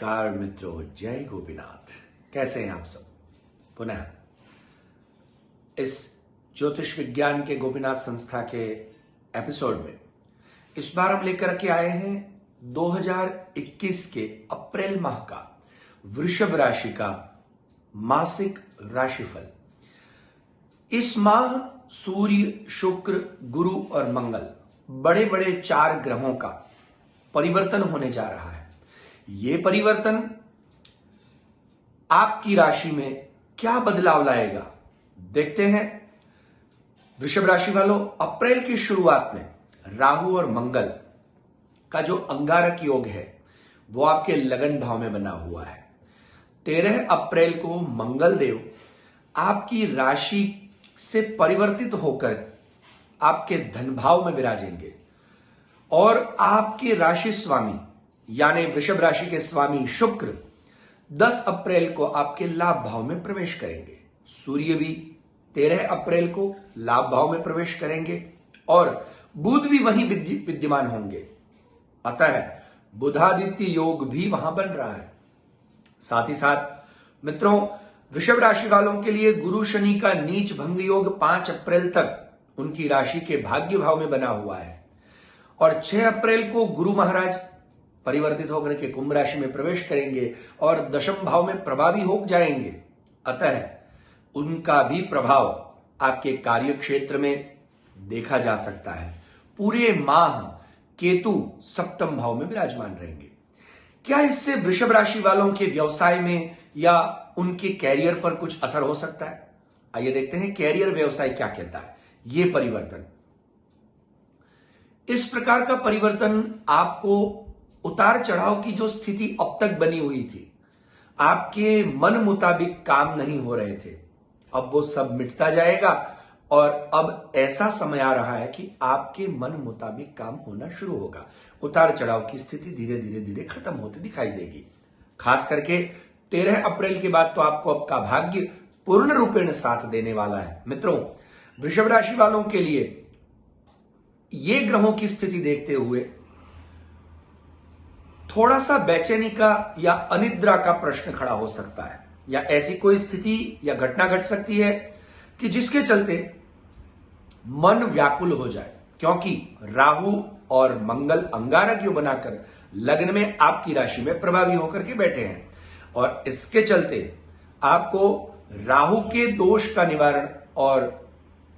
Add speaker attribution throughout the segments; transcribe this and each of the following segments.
Speaker 1: नमस्कार मित्रों, जय गोपीनाथ। कैसे हैं आप सब? पुनः इस ज्योतिष विज्ञान के गोपीनाथ संस्था के एपिसोड में इस बार हम लेकर के आए हैं 2021 के अप्रैल माह का वृषभ राशि का मासिक राशिफल। इस माह सूर्य, शुक्र, गुरु और मंगल बड़े बड़े 4 ग्रहों का परिवर्तन होने जा रहा है। ये परिवर्तन आपकी राशि में क्या बदलाव लाएगा, देखते हैं। वृषभ राशि वालों, अप्रैल की शुरुआत में राहु और मंगल का जो अंगारक योग है वो आपके लगन भाव में बना हुआ है। 13 अप्रैल को मंगल देव आपकी राशि से परिवर्तित होकर आपके धन भाव में विराजेंगे और आपके राशि स्वामी यानी वृषभ राशि के स्वामी शुक्र 10 अप्रैल को आपके लाभ भाव में प्रवेश करेंगे। सूर्य भी 13 अप्रैल को लाभ भाव में प्रवेश करेंगे और बुध भी वहीं विद्यमान होंगे। अतः बुधादित्य योग भी वहां बन रहा है। साथ ही साथ मित्रों, वृषभ राशि वालों के लिए गुरु शनि का नीच भंग योग 5 अप्रैल तक उनकी राशि के भाग्य भाव में बना हुआ है और 6 अप्रैल को गुरु महाराज परिवर्तित होकर के कुंभ राशि में प्रवेश करेंगे और दशम भाव में प्रभावी हो जाएंगे। अतः उनका भी प्रभाव आपके कार्य क्षेत्र में देखा जा सकता है। पूरे माह केतु सप्तम भाव में विराजमान रहेंगे। क्या इससे वृषभ राशि वालों के व्यवसाय में या उनके कैरियर पर कुछ असर हो सकता है? आइए देखते हैं कैरियर व्यवसाय क्या कहता है ये परिवर्तन। इस प्रकार का परिवर्तन आपको उतार चढ़ाव की जो स्थिति अब तक बनी हुई थी, आपके मन मुताबिक काम नहीं हो रहे थे, अब वो सब मिटता जाएगा और अब ऐसा समय आ रहा है कि आपके मन मुताबिक काम होना शुरू होगा। उतार चढ़ाव की स्थिति धीरे धीरे खत्म होती दिखाई देगी। खास करके 13 अप्रैल के बाद तो आपको आपका भाग्य पूर्ण रूपेण साथ देने वाला है। मित्रों, वृषभ राशि वालों के लिए ये ग्रहों की स्थिति देखते हुए थोड़ा सा बेचैनी का या अनिद्रा का प्रश्न खड़ा हो सकता है या ऐसी कोई स्थिति या घटना घट सकती है कि जिसके चलते मन व्याकुल हो जाए, क्योंकि राहु और मंगल अंगारक योग बनाकर लग्न में आपकी राशि में प्रभावी होकर के बैठे हैं और इसके चलते आपको राहु के दोष का निवारण और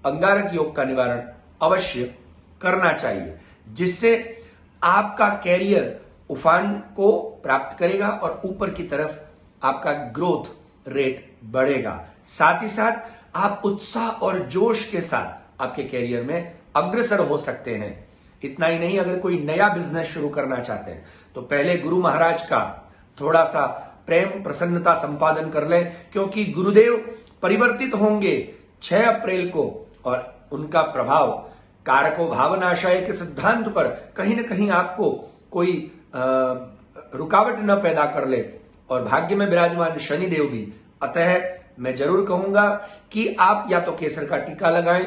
Speaker 1: अंगारक योग का निवारण अवश्य करना चाहिए, जिससे आपका कैरियर उफान को प्राप्त करेगा और ऊपर की तरफ आपका ग्रोथ रेट बढ़ेगा। साथ ही साथ आप उत्साह और जोश के साथ आपके कैरियर में अग्रसर हो सकते हैं। इतना ही नहीं, अगर कोई नया बिजनेस शुरू करना चाहते हैं तो पहले गुरु महाराज का थोड़ा सा प्रेम प्रसन्नता संपादन कर लें, क्योंकि गुरुदेव परिवर्तित होंगे 6 अप्रैल को और उनका प्रभाव कारको भावनाशय के सिद्धांत पर कहीं ना कहीं आपको कोई रुकावट न पैदा कर ले और भाग्य में विराजमान शनिदेव भी। अतः मैं जरूर कहूंगा कि आप या तो केसर का टीका लगाएं,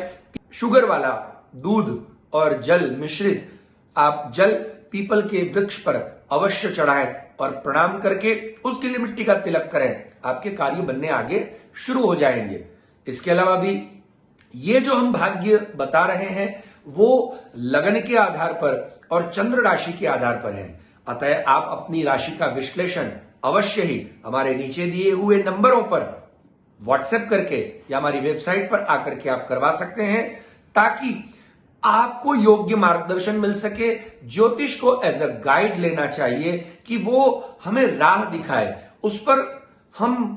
Speaker 1: शुगर वाला दूध और जल मिश्रित आप जल पीपल के वृक्ष पर अवश्य चढ़ाएं और प्रणाम करके उसके लिए मिट्टी का तिलक करें। आपके कार्य बनने आगे शुरू हो जाएंगे। इसके अलावा भी ये जो हम भाग्य बता रहे हैं वो लगन के आधार पर और चंद्र राशि के आधार पर है। अतः आप अपनी राशि का विश्लेषण अवश्य ही हमारे नीचे दिए हुए नंबरों पर व्हाट्सएप करके या हमारी वेबसाइट पर आकर के आप करवा सकते हैं, ताकि आपको योग्य मार्गदर्शन मिल सके। ज्योतिष को एज अ गाइड लेना चाहिए कि वो हमें राह दिखाए। उस पर हम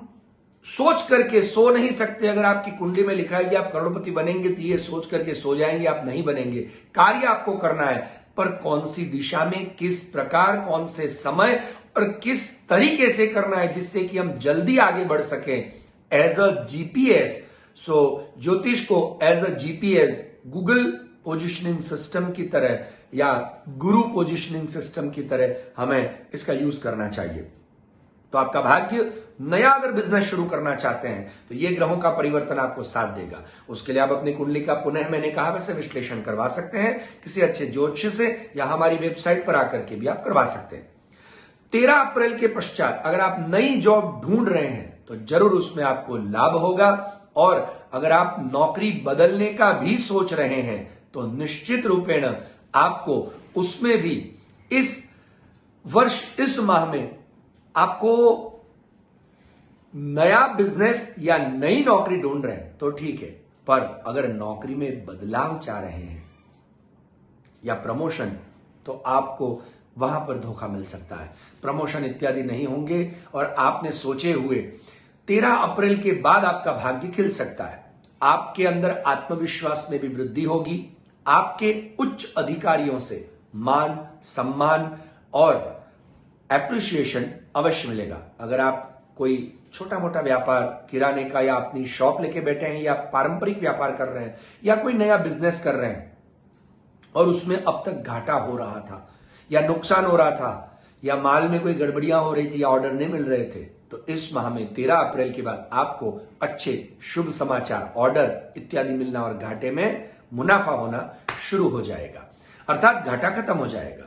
Speaker 1: सोच करके सो नहीं सकते। अगर आपकी कुंडली में लिखा है कि आप करोड़पति बनेंगे तो ये सोच करके सो जाएंगे, आप नहीं बनेंगे। कार्य आपको करना है, पर कौन सी दिशा में, किस प्रकार, कौन से समय और किस तरीके से करना है, जिससे कि हम जल्दी आगे बढ़ सकें। एज अ जीपीएस, सो ज्योतिष को as a GPS, Google positioning system की तरह या गुरु पोजिशनिंग सिस्टम की तरह हमें इसका यूज करना चाहिए। तो आपका भाग्य नया अगर बिजनेस शुरू करना चाहते हैं तो ये ग्रहों का परिवर्तन आपको साथ देगा। उसके लिए आप अपनी कुंडली का पुनः मैंने कहा वैसे विश्लेषण करवा सकते हैं किसी अच्छे ज्योतिष से, या हमारी वेबसाइट पर आकर के भी आप करवा सकते हैं। 13 अप्रैल के पश्चात अगर आप नई जॉब ढूंढ रहे हैं तो जरूर उसमें आपको लाभ होगा, और अगर आप नौकरी बदलने का भी सोच रहे हैं तो निश्चित रूपेण आपको उसमें भी इस वर्ष, इस माह में आपको नया बिजनेस या नई नौकरी ढूंढ रहे हैं तो ठीक है, पर अगर नौकरी में बदलाव चाह रहे हैं या प्रमोशन, तो आपको वहां पर धोखा मिल सकता है। प्रमोशन इत्यादि नहीं होंगे और आपने सोचे हुए 13 अप्रैल के बाद आपका भाग्य खिल सकता है। आपके अंदर आत्मविश्वास में भी वृद्धि होगी। आपके उच्च अधिकारियों से मान, सम्मान और एप्रिसिएशन अवश्य मिलेगा। अगर आप कोई छोटा मोटा व्यापार, किराने का, या अपनी शॉप लेके बैठे हैं, या पारंपरिक व्यापार कर रहे हैं, या कोई नया बिजनेस कर रहे हैं और उसमें अब तक घाटा हो रहा था या नुकसान हो रहा था, या माल में कोई गड़बड़ियां हो रही थी, या ऑर्डर नहीं मिल रहे थे, तो इस माह में 13 अप्रैल के बाद आपको अच्छे शुभ समाचार, ऑर्डर इत्यादि मिलना और घाटे में मुनाफा होना शुरू हो जाएगा, अर्थात घाटा खत्म हो जाएगा।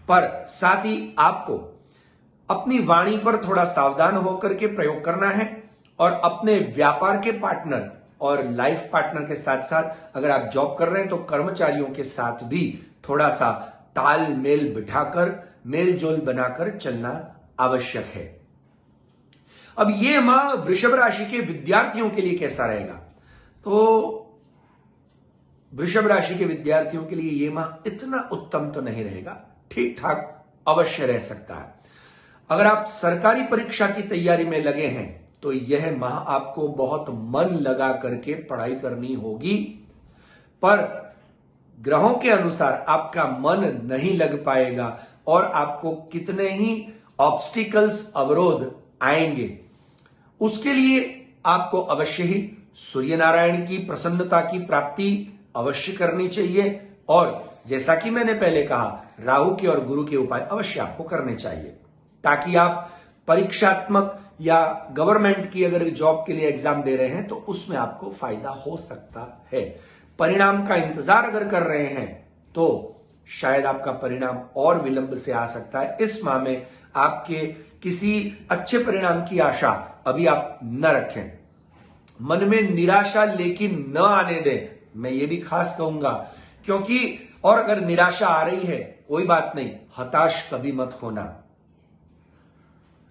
Speaker 1: पर साथ ही आपको अपनी वाणी पर थोड़ा सावधान होकर के प्रयोग करना है, और अपने व्यापार के पार्टनर और लाइफ पार्टनर के साथ साथ अगर आप जॉब कर रहे हैं तो कर्मचारियों के साथ भी थोड़ा सा तालमेल बिठाकर, मेल जोल बनाकर चलना आवश्यक है। अब यह माह वृषभ राशि के विद्यार्थियों के लिए कैसा रहेगा? तो वृषभ राशि के विद्यार्थियों के लिए यह माह इतना उत्तम तो नहीं रहेगा, ठीक ठाक अवश्य रह सकता है। अगर आप सरकारी परीक्षा की तैयारी में लगे हैं तो यह माह आपको बहुत मन लगा करके पढ़ाई करनी होगी, पर ग्रहों के अनुसार आपका मन नहीं लग पाएगा और आपको कितने ही ऑब्स्टिकल्स, अवरोध आएंगे। उसके लिए आपको अवश्य ही सूर्य नारायण की प्रसन्नता की प्राप्ति अवश्य करनी चाहिए, और जैसा कि मैंने पहले कहा, राहु के और गुरु के उपाय अवश्य आपको करने चाहिए, ताकि आप परीक्षात्मक या गवर्नमेंट की अगर जॉब के लिए एग्जाम दे रहे हैं तो उसमें आपको फायदा हो सकता है। परिणाम का इंतजार अगर कर रहे हैं तो शायद आपका परिणाम और विलंब से आ सकता है। इस माह में आपके किसी अच्छे परिणाम की आशा अभी आप न रखें। मन में निराशा लेकिन न आने दें, मैं ये भी खास कहूंगा, क्योंकि और अगर निराशा आ रही है कोई बात नहीं, हताश कभी मत होना।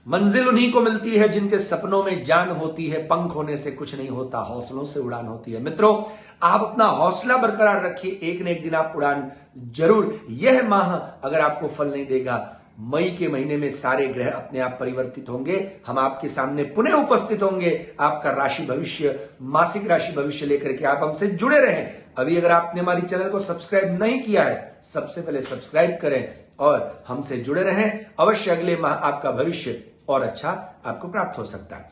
Speaker 1: मंजिल उन्हीं को मिलती है जिनके सपनों में जान होती है, पंख होने से कुछ नहीं होता, हौसलों से उड़ान होती है। मित्रों, आप अपना हौसला बरकरार रखिए, एक न एक दिन आप उड़ान जरूर। यह माह अगर आपको फल नहीं देगा, मई के महीने में सारे ग्रह अपने आप परिवर्तित होंगे, हम आपके सामने पुनः उपस्थित होंगे, आपका राशि भविष्य, मासिक राशि भविष्य लेकर के। आप हमसे जुड़े रहें। अभी अगर आपने हमारी चैनल को सब्सक्राइब नहीं किया है, सबसे पहले सब्सक्राइब करें और हमसे जुड़े रहें। अवश्य अगले माह आपका भविष्य और अच्छा आपको प्राप्त हो सकता है।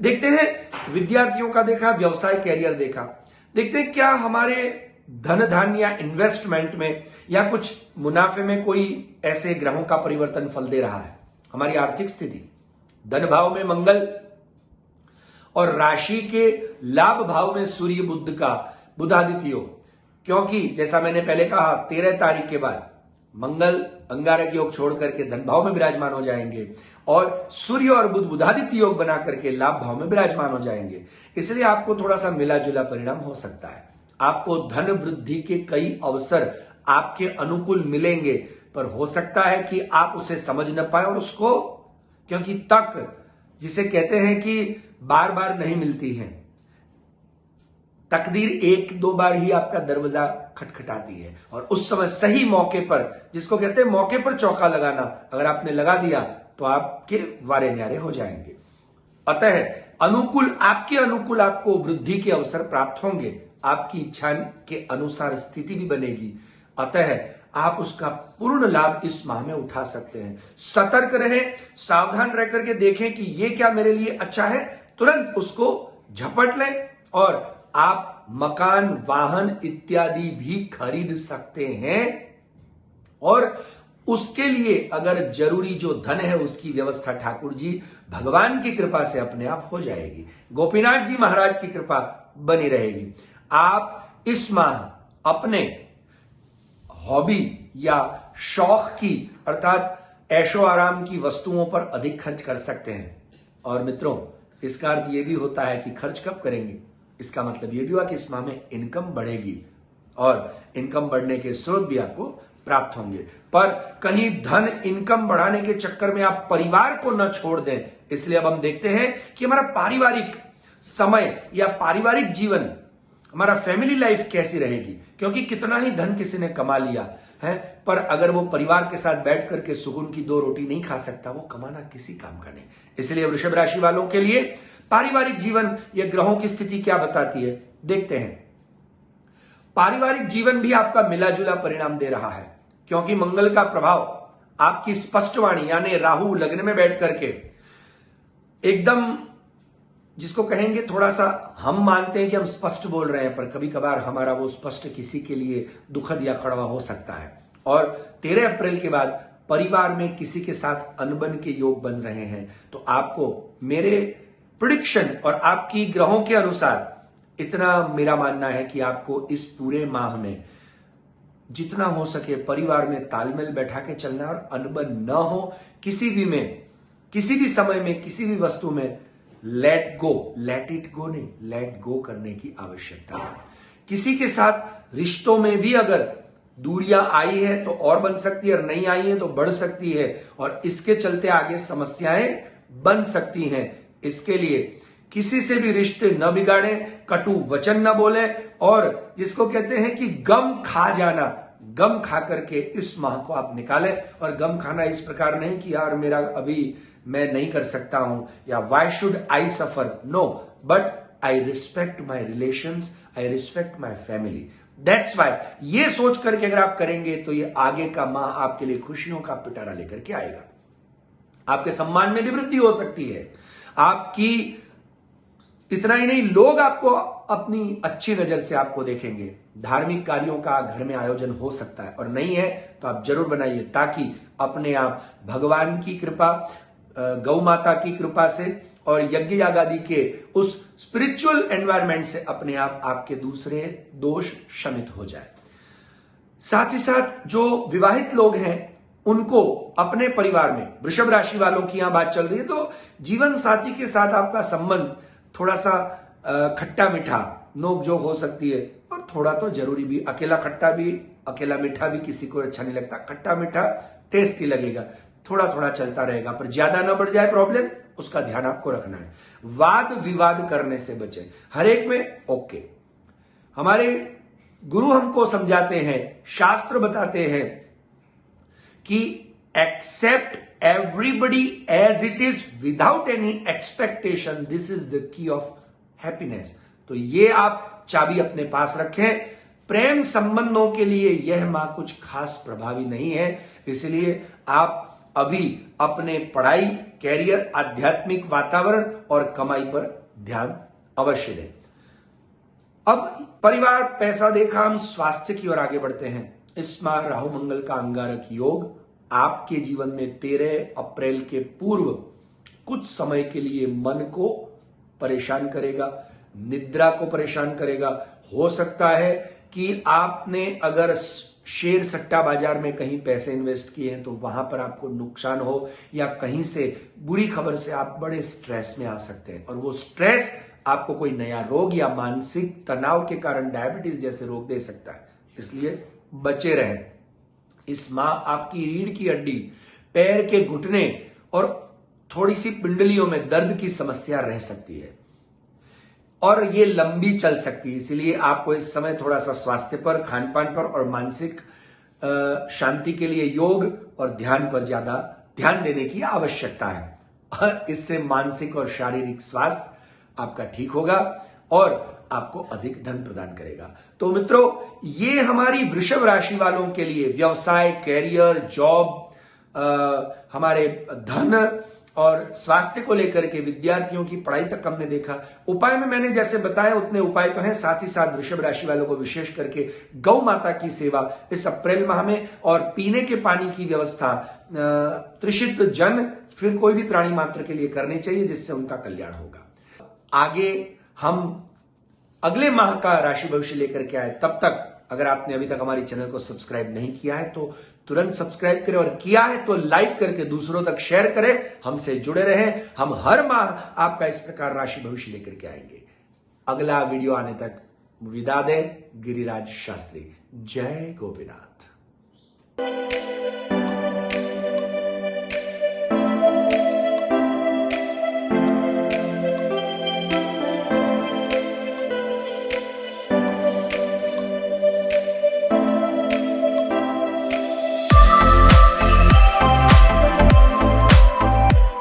Speaker 1: देखते हैं विद्यार्थियों का देखा, व्यवसाय कैरियर देखा। देखते हैं क्या हमारे धन धान्य या इन्वेस्टमेंट में या कुछ मुनाफे में कोई ऐसे ग्रहों का परिवर्तन फल दे रहा है। हमारी आर्थिक स्थिति, धन भाव में मंगल और राशि के लाभ भाव में सूर्य बुध का बुधादित्य योग, क्योंकि जैसा मैंने पहले कहा 13 तारीख के बाद मंगल अंगारक योग छोड़ करके धन भाव में विराजमान हो जाएंगे और सूर्य और बुध बुधादित्य योग बना करके लाभ भाव में विराजमान हो जाएंगे। इसलिए आपको थोड़ा सा मिला जुला परिणाम हो सकता है। आपको धन वृद्धि के कई अवसर आपके अनुकूल मिलेंगे, पर हो सकता है कि आप उसे समझ न पाए और उसको, क्योंकि तक जिसे कहते हैं कि बार बार नहीं मिलती है, तकदीर एक दो बार ही आपका दरवाजा खटखटाती है, और उस समय सही मौके पर, जिसको कहते हैं मौके पर चौका लगाना, अगर आपने लगा दिया तो आपके वारे न्यारे हो जाएंगे। अतः आपके अनुकूल आपको वृद्धि के अवसर प्राप्त होंगे, आपकी इच्छा के अनुसार स्थिति भी बनेगी, अतः आप उसका पूर्ण लाभ इस माह में उठा सकते हैं। सतर्क रहें, सावधान रह करके देखें कि ये क्या मेरे लिए अच्छा है, तुरंत उसको झपट लें और आप मकान, वाहन इत्यादि भी खरीद सकते हैं। और उसके लिए अगर जरूरी जो धन है उसकी व्यवस्था ठाकुर जी भगवान की कृपा से अपने आप हो जाएगी। गोपीनाथ जी महाराज की कृपा बनी रहेगी। आप इस माह अपने हॉबी या शौक की, अर्थात ऐशो आराम की वस्तुओं पर अधिक खर्च कर सकते हैं। और मित्रों, इसका अर्थ यह भी होता है कि खर्च कब करेंगे, इसका मतलब यह भी हुआ कि इस माह में इनकम बढ़ेगी और इनकम बढ़ने के स्रोत भी आपको प्राप्त होंगे। पर कहीं धन इनकम बढ़ाने के चक्कर में आप परिवार को न छोड़ दें। इसलिए अब हम देखते हैं कि हमारा पारिवारिक समय या पारिवारिक जीवन, हमारा फैमिली लाइफ कैसी रहेगी। क्योंकि कितना ही धन किसी ने कमा लिया है, पर अगर वो परिवार के साथ बैठ करके सुकून की 2 रोटी नहीं खा सकता, वो कमाना किसी काम का नहीं। इसलिए वृषभ राशि वालों के लिए पारिवारिक जीवन या ग्रहों की स्थिति क्या बताती है, देखते हैं। पारिवारिक जीवन भी आपका मिला जुला परिणाम दे रहा है, क्योंकि मंगल का प्रभाव आपकी स्पष्टवाणी यानी राहु लग्न में बैठ करके एकदम, जिसको कहेंगे थोड़ा सा, हम मानते हैं कि हम स्पष्ट बोल रहे हैं, पर कभी कभार हमारा वो स्पष्ट किसी के लिए दुखद या कड़वा हो सकता है। और 13 अप्रैल के बाद परिवार में किसी के साथ अनबन के योग बन रहे हैं। तो आपको मेरे प्रेडिक्शन और आपकी ग्रहों के अनुसार इतना मेरा मानना है कि आपको इस पूरे माह में जितना हो सके परिवार में तालमेल बैठा के चलना है और अनबन न हो। किसी भी समय में किसी भी वस्तु में let go, let it go नहीं, लेट गो करने की आवश्यकता है। किसी के साथ रिश्तों में भी अगर दूरियां आई है तो और बन सकती है, और नहीं आई है तो बढ़ सकती है, और इसके चलते आगे समस्याएं बन सकती हैं। इसके लिए किसी से भी रिश्ते न बिगाड़ें, कटु वचन न बोलें, और जिसको कहते हैं कि गम खा जाना, गम खा करके इस माह को आप निकालें। और गम खाना इस प्रकार नहीं कि यार मेरा अभी मैं नहीं कर सकता हूं, या why should I suffer, no, but I respect my relations, I respect my family. That's why ये सोच करके अगर आप करेंगे तो ये आगे का माह आपके लिए खुशियों का पिटारा लेकर के आएगा। आपके सम्मान में भी वृद्धि हो सकती है। आपकी इतना ही नहीं, लोग आपको अपनी अच्छी नजर से आपको देखेंगे। धार्मिक कार्यों का घर में आयोजन हो सकता है, और नहीं है तो आप जरूर बनाइए, ताकि अपने आप भगवान की कृपा, गौ माता की कृपा से और यज्ञ यागादि के उस स्पिरिचुअल एनवायरनमेंट से अपने आप आपके दूसरे दोष शमित हो जाए। साथ ही साथ जो विवाहित लोग हैं उनको अपने परिवार में, वृषभ राशि वालों की यहां बात चल रही है, तो जीवन साथी के साथ आपका संबंध थोड़ा सा खट्टा मीठा नोक जोक हो सकती है, और थोड़ा तो जरूरी भी। अकेला खट्टा भी, अकेला मीठा भी किसी को अच्छा नहीं लगता। खट्टा मीठा टेस्टी लगेगा, थोड़ा थोड़ा चलता रहेगा, पर ज्यादा ना बढ़ जाए प्रॉब्लम, उसका ध्यान आपको रखना है। वाद विवाद करने से बचें, हर एक में ओके। हमारे गुरु हमको समझाते हैं, शास्त्र बताते हैं कि accept everybody as it is without any expectation, this is the key of happiness. तो ये आप चाबी अपने पास रखें। प्रेम संबंधों के लिए यह माह कुछ खास प्रभावी नहीं है, इसलिए आप अभी अपने पढ़ाई, कैरियर, आध्यात्मिक वातावरण और कमाई पर ध्यान अवश्य दें। अब परिवार, पैसा देखा, हम स्वास्थ्य की ओर आगे बढ़ते हैं। इस माह राहु मंगल का अंगारक योग आपके जीवन में 13 अप्रैल के पूर्व कुछ समय के लिए मन को परेशान करेगा, निद्रा को परेशान करेगा। हो सकता है कि आपने अगर शेयर सट्टा बाजार में कहीं पैसे इन्वेस्ट किए हैं तो वहां पर आपको नुकसान हो, या कहीं से बुरी खबर से आप बड़े स्ट्रेस में आ सकते हैं, और वो स्ट्रेस आपको कोई नया रोग या मानसिक तनाव के कारण डायबिटीज जैसे रोग दे सकता है। इसलिए बचे रहें। इस माह आपकी रीढ़ की हड्डी, पैर के घुटने और थोड़ी सी पिंडलियों में दर्द की समस्या रह सकती है, और ये लंबी चल सकती है। इसलिए आपको इस समय थोड़ा सा स्वास्थ्य पर, खान पान पर और मानसिक शांति के लिए योग और ध्यान पर ज्यादा ध्यान देने की आवश्यकता है, और इससे मानसिक और शारीरिक स्वास्थ्य आपका ठीक होगा और आपको अधिक धन प्रदान करेगा। तो मित्रों, ये हमारी वृषभ राशि वालों के लिए व्यवसाय, कैरियर, जॉब, हमारे धन और स्वास्थ्य को लेकर के, विद्यार्थियों की पढ़ाई तक हमने देखा। उपाय में मैंने जैसे बताया उतने उपाय तो हैं, साथ ही साथ वृषभ राशि वालों को विशेष करके गौ माता की सेवा इस अप्रैल माह में, और पीने के पानी की व्यवस्था त्रिशित जन, फिर कोई भी प्राणी मात्र के लिए करनी चाहिए, जिससे उनका कल्याण होगा। आगे हम अगले माह का राशि भविष्य लेकर के आए। तब तक अगर आपने अभी तक हमारी चैनल को सब्सक्राइब नहीं किया है तो तुरंत सब्सक्राइब करें और किया है तो लाइक करके दूसरों तक शेयर करें। हमसे जुड़े रहें। हम हर माह आपका इस प्रकार राशि भविष्य लेकर के आएंगे। अगला वीडियो आने तक विदा दें। गिरिराज शास्त्री। जय गोपीनाथ।